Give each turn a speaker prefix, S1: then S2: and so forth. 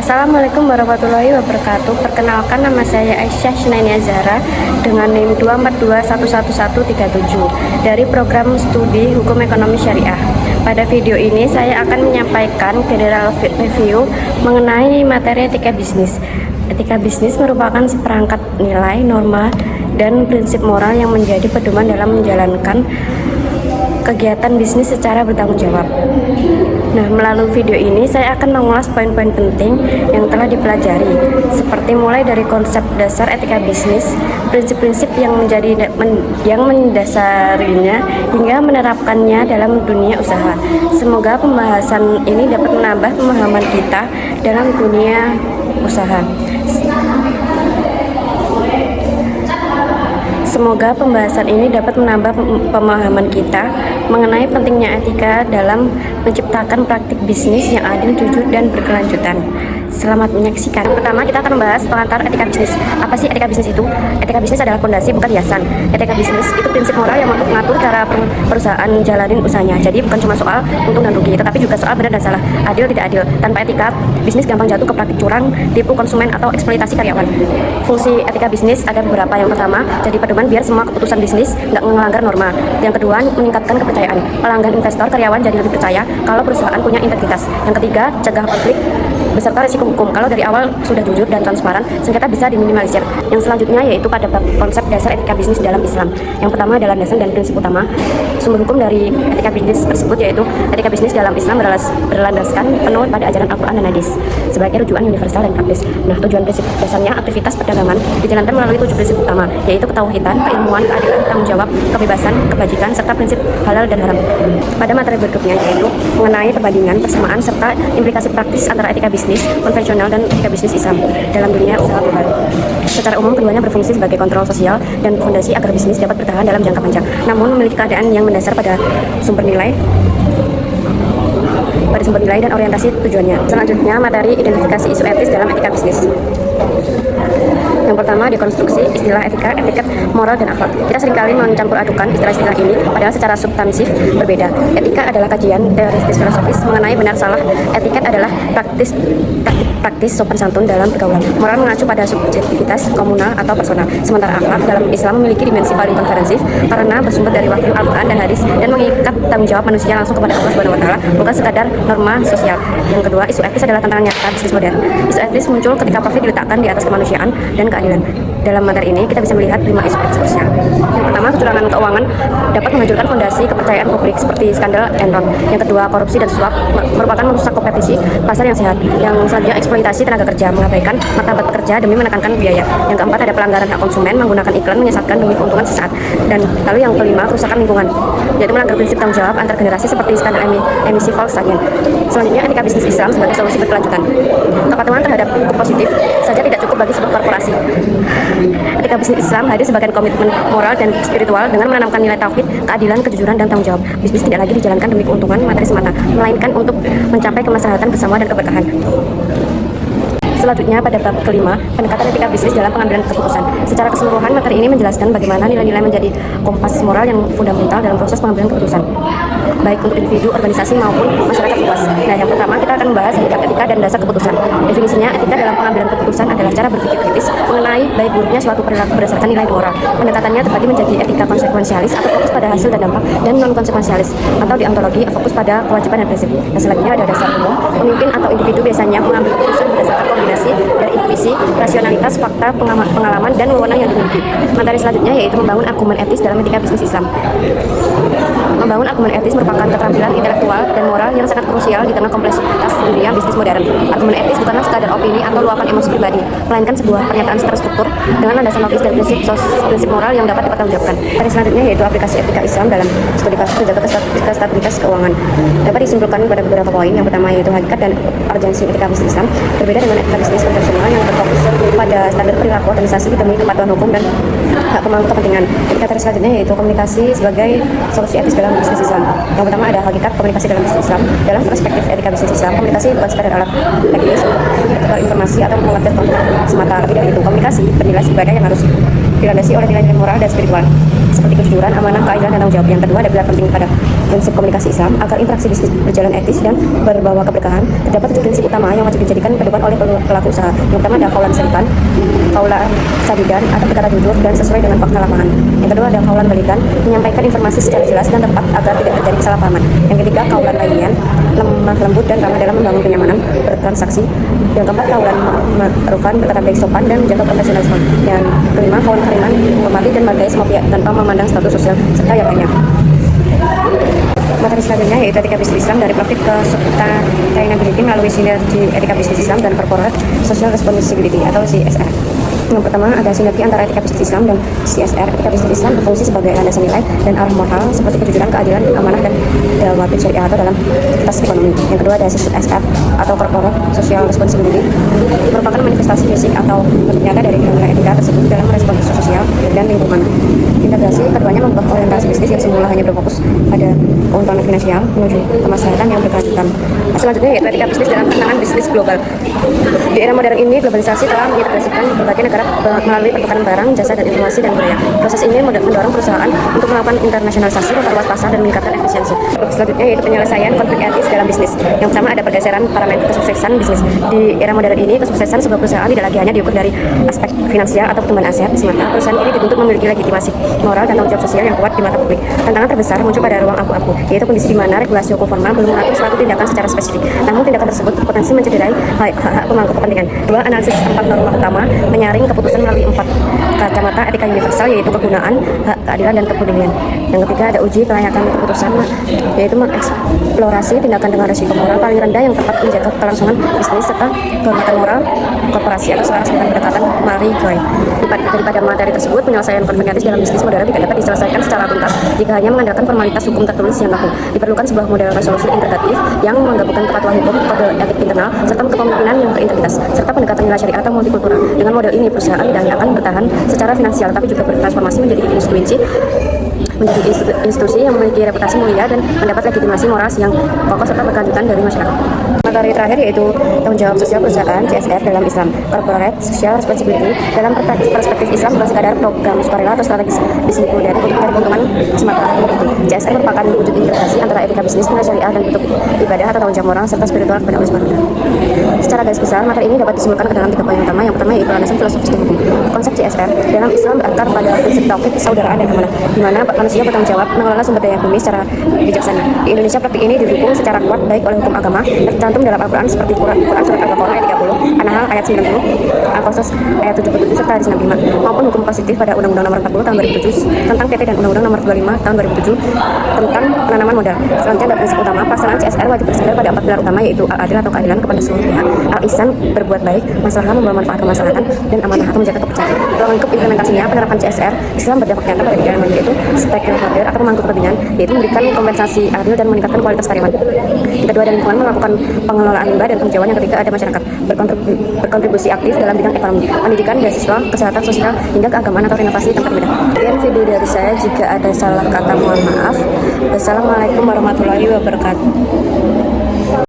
S1: Assalamualaikum warahmatullahi wabarakatuh. Perkenalkan, nama saya Aisyah Shinaini Azhara dengan NIM 242111137 dari program studi Hukum Ekonomi Syariah. Pada video ini saya akan menyampaikan general review mengenai materi etika bisnis. Etika bisnis merupakan seperangkat nilai, norma, dan prinsip moral yang menjadi pedoman dalam menjalankan kegiatan bisnis secara bertanggung jawab. Nah, melalui video ini saya akan mengulas poin-poin penting yang telah dipelajari, seperti mulai dari konsep dasar etika bisnis, prinsip-prinsip yang mendasarinya hingga menerapkannya dalam dunia usaha. Semoga pembahasan ini dapat menambah pemahaman kita dalam dunia usaha. Semoga pembahasan ini dapat menambah pemahaman kita mengenai pentingnya etika dalam menciptakan praktik bisnis yang adil, jujur, dan berkelanjutan. Selamat menyaksikan. Pertama, kita akan membahas pengantar etika bisnis. Apa sih etika bisnis itu? Etika bisnis adalah fondasi, bukan hiasan. Etika bisnis itu prinsip moral yang mengatur cara perusahaan jalanin usahanya. Jadi bukan cuma soal untung dan rugi, tetapi juga soal benar dan salah, adil tidak adil. Tanpa etika, bisnis gampang jatuh ke praktik curang, tipu konsumen, atau eksploitasi karyawan. Fungsi etika bisnis ada beberapa. Yang pertama, jadi pedoman biar semua keputusan bisnis nggak melanggar norma. Yang kedua, meningkatkan kepercayaan. Pelanggan, investor, karyawan jadi lebih percaya kalau perusahaan punya integritas. Yang ketiga, cegah konflik beserta risiko hukum. Kalau dari awal sudah jujur dan transparan, sengketa bisa diminimalisir. Yang selanjutnya yaitu pada konsep dasar etika bisnis dalam Islam. Yang pertama adalah landasan dan prinsip utama. Sumber hukum dari etika bisnis tersebut yaitu etika bisnis dalam Islam berlandaskan penuh pada ajaran Al-Quran dan Hadis sebagai rujukan universal dan praktis. Nah, tujuan prinsip dasarnya aktivitas perdagangan dijalankan melalui 7 prinsip utama, yaitu ketauhidan, keilmuan, keadilan, tanggung jawab, kebebasan, kebajikan, serta prinsip halal dan haram. Pada materi berikutnya yaitu mengenai perbandingan, persamaan, serta implikasi praktis antara etika bisnis konvensional dan etika bisnis Islam dalam dunia usaha global. Secara umum, keduanya berfungsi sebagai kontrol sosial dan fondasi agar bisnis dapat bertahan dalam jangka panjang, namun memiliki keadaan yang mendasar pada sumber nilai dan orientasi tujuannya. Selanjutnya, materi identifikasi isu etis dalam etika bisnis. Yang pertama, dekonstruksi istilah etika, etiket, moral, dan akhlak. Kita seringkali mencampur adukan istilah-istilah ini, padahal secara substansif berbeda. Etika adalah kajian teoritis filosofis mengenai benar salah. Etiket adalah praktis sopan santun dalam pergaulan. Moral mengacu pada subjektivitas komunal atau personal. Sementara akhlak dalam Islam memiliki dimensi paling konferensif karena bersumber dari wahyu Al-Quran dan hadis dan mengikat tanggung jawab manusia langsung kepada Allah Subhanahu wa Ta'ala, bukan sekadar norma sosial. Yang kedua, isu etis adalah tantangan nyata bisnis modern. Isu etis muncul ketika profit diletakkan di atas kemanusiaan dan keadilan. Dalam materi ini kita bisa melihat 5 isu etis krusial. Yang pertama, kecurangan keuangan dapat menghancurkan fondasi kepercayaan publik seperti skandal Enron. Yang kedua, korupsi dan suap merupakan merusak kompetisi pasar yang sehat. Yang selanjutnya, eksploitasi tenaga kerja, mengabaikan martabat pekerja demi menekankan biaya. Yang keempat, ada pelanggaran hak konsumen, menggunakan iklan menyesatkan demi keuntungan sesaat. Dan lalu yang kelima, kerusakan lingkungan, yaitu melanggar prinsip tanggung jawab antar generasi seperti skandal emisi Volkswagen. Selanjutnya, etika bisnis Islam sebagai solusi berkelanjutan. Kepatuhan terhadap hukum positif saja tidak cukup bagi sebuah korporasi. Etika bisnis Islam hadir sebagai komitmen moral dan spiritual dengan menanamkan nilai tauhid, keadilan, kejujuran, dan tanggung jawab. Bisnis tidak lagi dijalankan demi keuntungan materi semata, melainkan untuk mencapai kemaslahatan bersama dan keberkahan. Selanjutnya, pada bab kelima, pendekatan etika bisnis dalam pengambilan keputusan. Secara keseluruhan, materi ini menjelaskan bagaimana nilai-nilai menjadi kompas moral yang fundamental dalam proses pengambilan keputusan, baik untuk individu, organisasi, maupun masyarakat luas. Nah, yang pertama kita akan membahas hakikat etika dan dasar keputusan. Definisinya, etika dalam pengambilan keputusan adalah cara berpikir kritis mengenai baik buruknya suatu perilaku berdasarkan nilai dan moral. Pendekatannya terbagi menjadi etika konsekuensialis atau fokus pada hasil dan dampak, dan non-konsekuensialis atau deontologi fokus pada kewajiban dan prinsip. Nah, selanjutnya ada dasar umum. Pemimpin atau individu biasanya mengambil keputusan berdasarkan kombinasi dari intuisi, rasionalitas, fakta, pengalaman, dan wewenang yang dimiliki. Materi selanjutnya yaitu membangun argumen etis dalam etika bisnis Islam. Membangun argumen etis merupakan keterampilan intelektual dan moral yang sangat krusial di tengah kompleksitas dunia bisnis modern. Argumen etis bukanlah sekadar opini atau luapan emosi pribadi, melainkan sebuah pernyataan terstruktur dengan landasan logis dan prinsip moral yang dapat dipertanggungjawabkan. Materi selanjutnya yaitu aplikasi etika Islam dalam studi kasus menjaga stabilitas keuangan. Dapat disimpulkan pada beberapa poin. Yang pertama yaitu hakikat dan urgensi etika bisnis Islam berbeda dengan etika bisnis konvensional yang berfokus pada standar perilaku organisasi demi kepatuhan hukum dan hak pemangku kepentingan. Materi selanjutnya yaitu komunikasi sebagai solusi etis dalam bisnis Islam. Yang pertama ada hakikat komunikasi dalam bisnis Islam. Dalam perspektif etika bisnis Islam, komunikasi bukan sekadar alat teknis untuk informasi atau pengertian semata, tapi dari itu komunikasi bernilai sebagai yang harus dilandasi oleh nilai-nilai moral dan spiritual seperti kejujuran, amanah, keadilan, dan tanggung jawab. Yang kedua ada pilar penting pada prinsip komunikasi Islam agar interaksi bisnis berjalan etis dan berbawa keberkahan. Terdapat 7 prinsip utama yang wajib dijadikan pedoman oleh pelaku usaha. Yang pertama ada kaulan serikan, kaulan sadidan atau berkata jujur dan sesuai dengan fakta lapangan. Yang kedua ada kaulan balikan, menyampaikan informasi secara jelas dan tepat agar tidak terjadi kesalahpahaman. Yang ketiga kaulan lainnya, lemah lembut dan ramah dalam membangun kenyamanan bertransaksi. Yang keempat kaulan ma'rufan, berkata baik, sopan dan menjaga profesionalisme. Yang kelima kaulan kariman, menghormati dan menghargai semua pihak tanpa memandang status sosial serta yang lainnya. Materi selanjutnya yaitu etika bisnis Islam dari profit ke sustainability melalui sinergi etika bisnis Islam dan corporate social responsibility atau CSR. Yang pertama ada sinergi antara etika bisnis Islam dan CSR. Etika bisnis Islam berfungsi sebagai landasan nilai dan arah moral seperti kejujuran, keadilan, amanah, dan dawabit syariah atau dalam aktivitas ekonomi. Yang kedua ada CSR atau corporate social responsibility, merupakan manifestasi fisik atau bentuk nyata dari nilai etika tersebut dalam merespon isu sosial dan lingkungan. Integrasi keduanya membuat orientasi bisnis yang semula hanya berfokus pada keuntungan finansial menuju kemaslahatan yang berkelanjutan. Selanjutnya yaitu etika bisnis dalam penanganan bisnis global. Di era modern ini, globalisasi telah mengintegrasikan berbagai negara melalui pertukaran barang, jasa, dan informasi dan budaya. Proses ini mendorong perusahaan untuk melakukan internasionalisasi, memperluas pasar, dan meningkatkan efisiensi. Selanjutnya yaitu penyelesaian konflik etis dalam bisnis. Yang pertama ada pergeseran parameter kesuksesan bisnis. Di era modern ini, kesuksesan sebuah perusahaan tidak lagi hanya diukur dari aspek finansial atau pertumbuhan aset semata. Perusahaan ini dituntut memiliki legitimasi moral dan tanggung jawab sosial yang kuat di mata publik. Tantangan terbesar muncul pada ruang abu-abu, yaitu kondisi di mana regulasi hukum formal belum mengatur suatu tindakan secara spesifik. Namun tindakan tersebut berpotensi mencederai hak-hak pemangku kepentingan. Dua, analisis 4 norma utama menyaring keputusan melalui 4 kacamata etika universal, yaitu kegunaan, hak, keadilan, dan kepentingan. Yang ketiga ada uji kelayakan keputusan, yaitu mengeksplorasi tindakan dengan risiko moral paling rendah yang tepat menjaga kelangsungan bisnis serta kehormatan moral korporasi atau selaras dengan pendekatan Marie Koy. Daripada materi tersebut, penyelesaian konflik etis dalam bisnis modern tidak dapat diselesaikan secara tuntas jika hanya mengandalkan formalitas hukum tertulis yang kaku. Diperlukan sebuah model resolusi integratif yang menggabungkan kepatuhan hukum, kode etik internal, serta kepemimpinan yang berintegritas, serta pendekatan nilai syariah atau multikultural. Dengan model ini, perusahaan tidak hanya akan bertahan secara finansial, tapi juga bertransformasi menjadi institusi yang memiliki reputasi mulia dan mendapat legitimasi moral yang kokoh serta berkelanjutan dari masyarakat. Materi terakhir yaitu tanggung jawab sosial perusahaan CSR dalam Islam. Corporate Social Responsibility dalam perspektif Islam bukan sekadar program sukarela atau strategis bisnis modern untuk mencari keuntungan semata. CSR merupakan wujud integrasi antara etika bisnis, nilai syariah, dan bentuk ibadah atau tanggung jawab moral serta spiritual kepada Allah SWT. Secara garis besar, materi ini dapat disimpulkan ke dalam 3 poin utama. Yang pertama yaitu landasan filosofis dan hukum. Konsep CSR dalam Islam berakar pada prinsip tauhid, persaudaraan, dan amanah, di mana manusia bertanggung jawab mengelola sumber daya bumi secara bijaksana. Di Indonesia, praktik ini didukung secara kuat baik oleh hukum agama tercantum dalam Al-Quran seperti Quran surat Al-Baqarah ayat 30, An-Nahl ayat 90, Al-Qasas ayat 77 serta hadis 65, maupun hukum positif pada Undang-Undang Nomor 40 Tahun 2007 tentang PT dan Undang-Undang Nomor 25 Tahun 2007 tentang penanaman modal. Selanjutnya ada prinsip utama. Pelaksanaan CSR wajib bersandar pada 4 pilar utama, yaitu al-adil atau keadilan kepada seluruh pihak, al-ihsan berbuat baik, maslahah membawa manfaat kemaslahatan, dan amanah atau menjaga kepercayaan. Dalam lingkup implementasinya, penerapan CSR Islam berdampak nyata pada 3 elemen, yaitu stakeholder atau pemangku kepentingan, yaitu memberikan kompensasi adil dan meningkatkan kualitas karyawan. Kedua ada lingkungan, melakukan pengelolaan limbah dan penghijauan. Yang ketiga ada masyarakat, berkontribusi aktif dalam bidang ekonomi, pendidikan, beasiswa, kesehatan sosial, hingga keagamaan atau renovasi tempat ibadah. Sekian video dari saya, jika ada salah kata mohon maaf. Wassalamualaikum warahmatullahi wabarakatuh.